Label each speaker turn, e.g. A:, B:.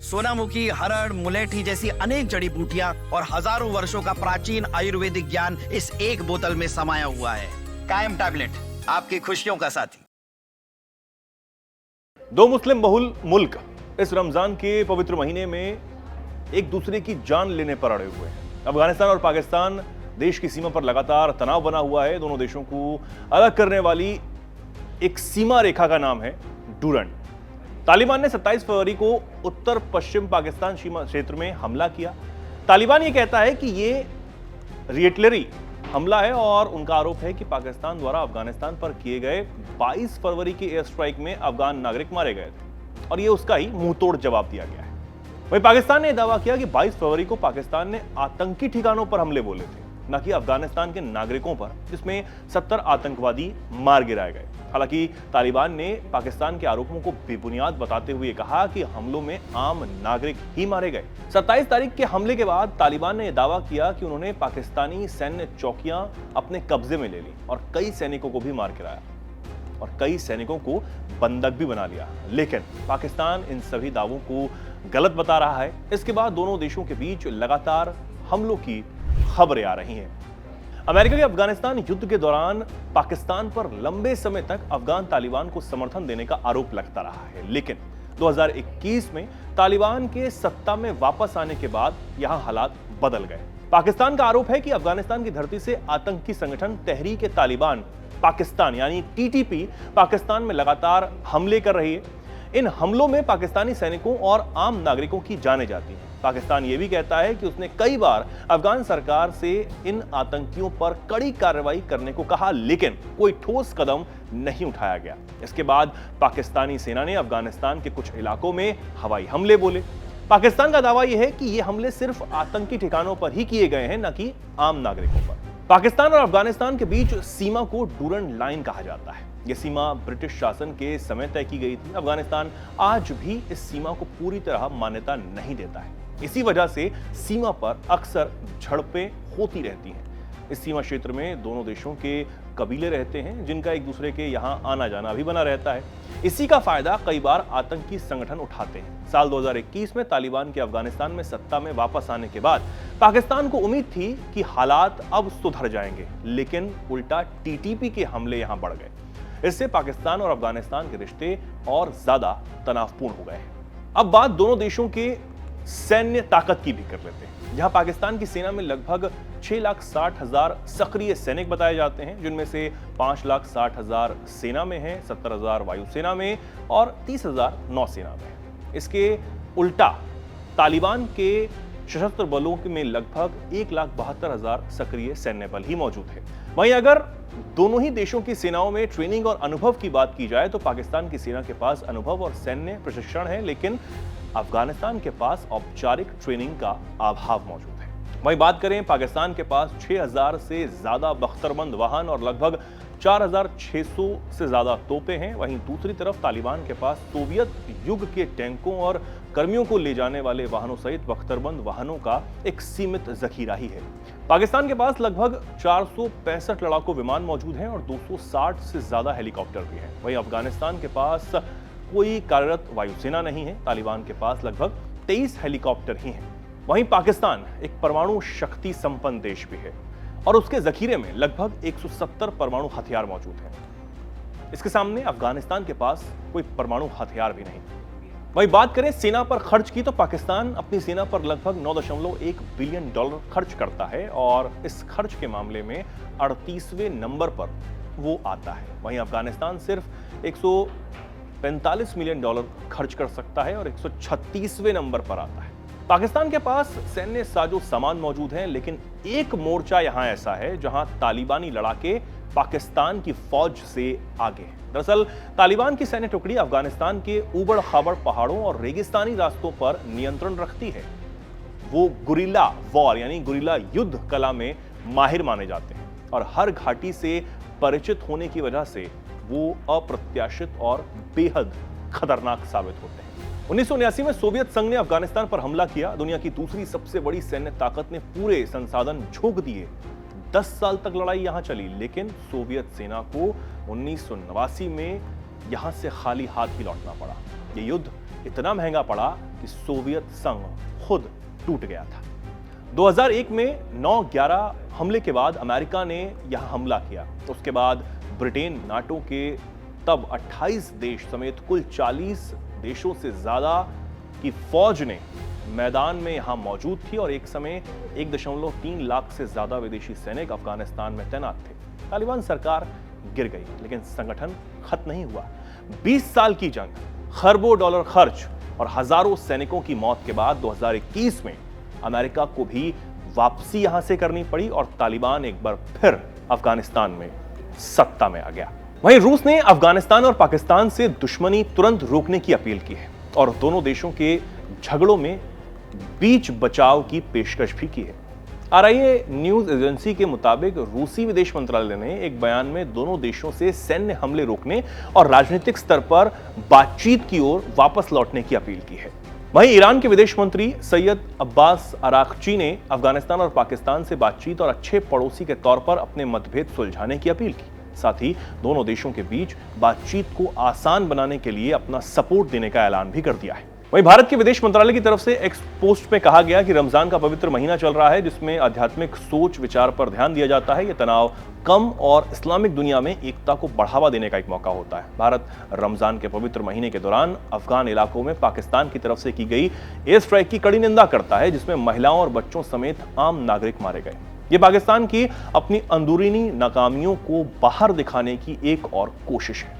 A: सोनामुखी, हरड़, मुलेठी जैसी अनेक जड़ी बूटियां और हजारों वर्षों का प्राचीन आयुर्वेदिक ज्ञान इस एक बोतल में समाया हुआ है। कायम टैबलेट, आपकी खुशियों का साथी।
B: दो मुस्लिम बहुल मुल्क इस रमजान के पवित्र महीने में एक दूसरे की जान लेने पर अड़े हुए हैं। अफगानिस्तान और पाकिस्तान देश की सीमा पर लगातार तनाव बना हुआ है। दोनों देशों को अलग करने वाली एक सीमा रेखा का नाम है डूरंड। तालिबान ने 27 फरवरी को उत्तर पश्चिम पाकिस्तान सीमा क्षेत्र में हमला किया। तालिबान ये कहता है कि ये रिएटलरी हमला है और उनका आरोप है कि पाकिस्तान द्वारा अफगानिस्तान पर किए गए 22 फरवरी के एयर स्ट्राइक में अफगान नागरिक मारे गए थे और ये उसका ही मुंहतोड़ जवाब दिया गया है। वहीं पाकिस्तान ने दावा किया कि 22 फरवरी को पाकिस्तान ने आतंकी ठिकानों पर हमले बोले थे, न कि अफगानिस्तान के नागरिकों पर, जिसमें 70 आतंकवादी मार गिराए गए। हालांकि तालिबान ने पाकिस्तान के आरोपों को बेबुनियाद बताते हुए कहा कि हमलों में आम नागरिक ही मारे गए। 27 तारीख के हमले के बाद तालिबान ने यह दावा किया कि उन्होंने पाकिस्तानी सैन्य चौकियां अपने कब्जे में ले ली और कई सैनिकों को भी मार गिराया और कई सैनिकों को बंधक भी बना लिया। लेकिन पाकिस्तान इन सभी दावों को गलत बता रहा है। इसके बाद दोनों देशों के बीच लगातार हमलों की खबरें आ रही हैं। अमेरिका के अफगानिस्तान युद्ध के दौरान पाकिस्तान पर लंबे समय तक अफगान तालिबान को समर्थन देने का आरोप लगता रहा है, लेकिन 2021 में तालिबान के सत्ता में वापस आने के बाद यहां हालात बदल गए। पाकिस्तान का आरोप है कि अफगानिस्तान की धरती से आतंकी संगठन तहरीक ए तालिबान पाकिस्तान यानी टीटीपी पाकिस्तान में लगातार हमले कर रही है। इन हमलों में पाकिस्तानी सैनिकों और आम नागरिकों की जानें जाती हैं। पाकिस्तान यह भी कहता है कि उसने कई बार अफगान सरकार से इन आतंकियों पर कड़ी कार्रवाई करने को कहा, लेकिन कोई ठोस कदम नहीं उठाया गया। इसके बाद पाकिस्तानी सेना ने अफगानिस्तान के कुछ इलाकों में हवाई हमले बोले। पाकिस्तान का दावा यह है कि ये हमले सिर्फ आतंकी ठिकानों पर ही किए गए हैं, न कि आम नागरिकों पर। पाकिस्तान और अफगानिस्तान के बीच सीमा को डूरंड लाइन कहा जाता है। यह सीमा ब्रिटिश शासन के समय तय की गई थी। अफगानिस्तान आज भी इस सीमा को पूरी तरह मान्यता नहीं देता है। इसी वजह से सीमा पर अक्सर झड़पें होती रहती हैं। इस सीमा क्षेत्र में दोनों देशों के कबीले रहते हैं, जिनका एक दूसरे के यहां आना जाना भी बना रहता है। इसी का फायदा कई बार आतंकी संगठन उठाते हैं। साल 2021 में तालिबान के अफगानिस्तान में सत्ता में वापस आने के बाद पाकिस्तान को उम्मीद थी कि हालात अब सुधर जाएंगे, लेकिन उल्टा टीटीपी के हमले यहां बढ़ गए। इससे पाकिस्तान और अफगानिस्तान के रिश्ते और ज्यादा तनावपूर्ण हो गए हैं। अब बात दोनों देशों के सैन्य ताकत की भी कर लेते हैं। जहां पाकिस्तान की सेना में लगभग 6,60,000 सक्रिय सैनिक बताए जाते हैं, जिनमें से 5,60,000 सेना में हैं, 70,000 वायुसेना में और 30,000 नौसेना में। इसके उल्टा तालिबान के सशस्त्र बलों में लगभग 1,72,000 सक्रिय सैन्य बल ही मौजूद है। वहीं अगर दोनों ही देशों की सेनाओं में ट्रेनिंग और अनुभव की बात की जाए तो पाकिस्तान की सेना के पास अनुभव और सैन्य प्रशिक्षण है, लेकिन अफगानिस्तान के पास औपचारिक ट्रेनिंग का अभाव मौजूद है। वहीं बात करें पाकिस्तान के पास 6,000 से ज्यादा बख्तरबंद वाहन और लगभग 4,600 से ज्यादा तोपें हैं। वहीं दूसरी तरफ तालिबान के पास सोवियत युग के टैंकों और कर्मियों को ले जाने वाले वाहनों सहित बख्तरबंद वाहनों का एक सीमित जखीरा ही है। पाकिस्तान के पास लगभग 465 लड़ाकू विमान मौजूद हैं और 260 से ज्यादा हेलीकॉप्टर भी हैं। वहीं अफगानिस्तान के पास कोई कार्यरत वायुसेना नहीं है। तालिबान के पास लगभग 23 हेलीकॉप्टर ही हैं। वहीं पाकिस्तान एक परमाणु शक्ति संपन्न देश भी है और उसके जखीरे में लगभग 170 परमाणु हथियार मौजूद हैं। इसके सामने अफगानिस्तान के पास कोई परमाणु हथियार भी नहीं। वहीं बात करें सेना पर खर्च की तो पाकिस्तान अपनी सेना पर लगभग $9.1 बिलियन खर्च करता है और इस खर्च के मामले में 38वें नंबर पर वो आता है। वहीं अफगानिस्तान सिर्फ $145 मिलियन खर्च कर सकता है और 136वें नंबर पर आता है। पाकिस्तान के पास सैन्य साजो सामान मौजूद हैं, लेकिन एक मोर्चा यहां ऐसा है जहां तालिबानी लड़ाके पाकिस्तान की फौज से आगे हैं। दरअसल तालिबान की सैन्य टुकड़ी अफगानिस्तान के ऊबड़ खाबड़ पहाड़ों और रेगिस्तानी रास्तों पर नियंत्रण रखती है। वो गुरिल्ला वॉर यानी गुरिल्ला युद्ध कला में माहिर माने जाते हैं और हर घाटी से परिचित होने की वजह से वो अप्रत्याशित और बेहद खतरनाक साबित होते हैं। 1979 में सोवियत संघ ने अफगानिस्तान पर हमला किया। दुनिया की दूसरी सबसे बड़ी सैन्य ताकत ने पूरे संसाधन झोंक दिए। 10 साल तक लड़ाई यहां चली, लेकिन सोवियत सेना को 1989 में यहां से खाली हाथ ही लौटना पड़ा। ये युद्ध इतना महंगा पड़ा कि सोवियत संघ खुद टूट गया था। 2001 में 9/11 हमले के बाद अमेरिका ने यहां हमला किया। उसके बाद ब्रिटेन, नाटो के तब 28 देश समेत कुल 40 देशों से ज्यादा की फौज ने मैदान में यहां मौजूद थी और एक समय 1.3 लाख से ज्यादा विदेशी सैनिक अफगानिस्तान में तैनात थे। तालिबान सरकार गिर गई, लेकिन संगठन खत्म नहीं हुआ। 20 साल की जंग, खरबों डॉलर खर्च और हजारों सैनिकों की मौत के बाद 2021 में अमेरिका को भी वापसी यहां से करनी पड़ी और तालिबान एक बार फिर अफगानिस्तान में सत्ता में आ गया। वहीं रूस ने अफगानिस्तान और पाकिस्तान से दुश्मनी तुरंत रोकने की अपील की है और दोनों देशों के झगड़ों में बीच बचाव की पेशकश भी की है। आरआईए न्यूज एजेंसी के मुताबिक रूसी विदेश मंत्रालय ने एक बयान में दोनों देशों से सैन्य हमले रोकने और राजनीतिक स्तर पर बातचीत की ओर वापस लौटने की अपील की है। वहीं ईरान के विदेश मंत्री सैयद अब्बास अराक्ची ने अफगानिस्तान और पाकिस्तान से बातचीत और अच्छे पड़ोसी के तौर पर अपने मतभेद सुलझाने की अपील की। साथ ही दोनों देशों के बीच बातचीत को आसान बनाने के लिए अपना सपोर्ट देने का ऐलान भी कर दिया है। वहीं भारत के विदेश मंत्रालय की तरफ से एक्स पोस्ट में कहा गया कि रमजान का पवित्र महीना चल रहा है, जिसमें आध्यात्मिक सोच विचार पर ध्यान दिया जाता है। यह तनाव कम और इस्लामिक दुनिया में एकता को बढ़ावा देने का एक मौका होता है। भारत रमजान के पवित्र महीने के दौरान अफगान इलाकों में पाकिस्तान की तरफ से की गई एयर स्ट्राइक की कड़ी निंदा करता है, जिसमें महिलाओं और बच्चों समेत आम नागरिक मारे गए। ये पाकिस्तान की अपनी अंदरूनी नाकामियों को बाहर दिखाने की एक और कोशिश है।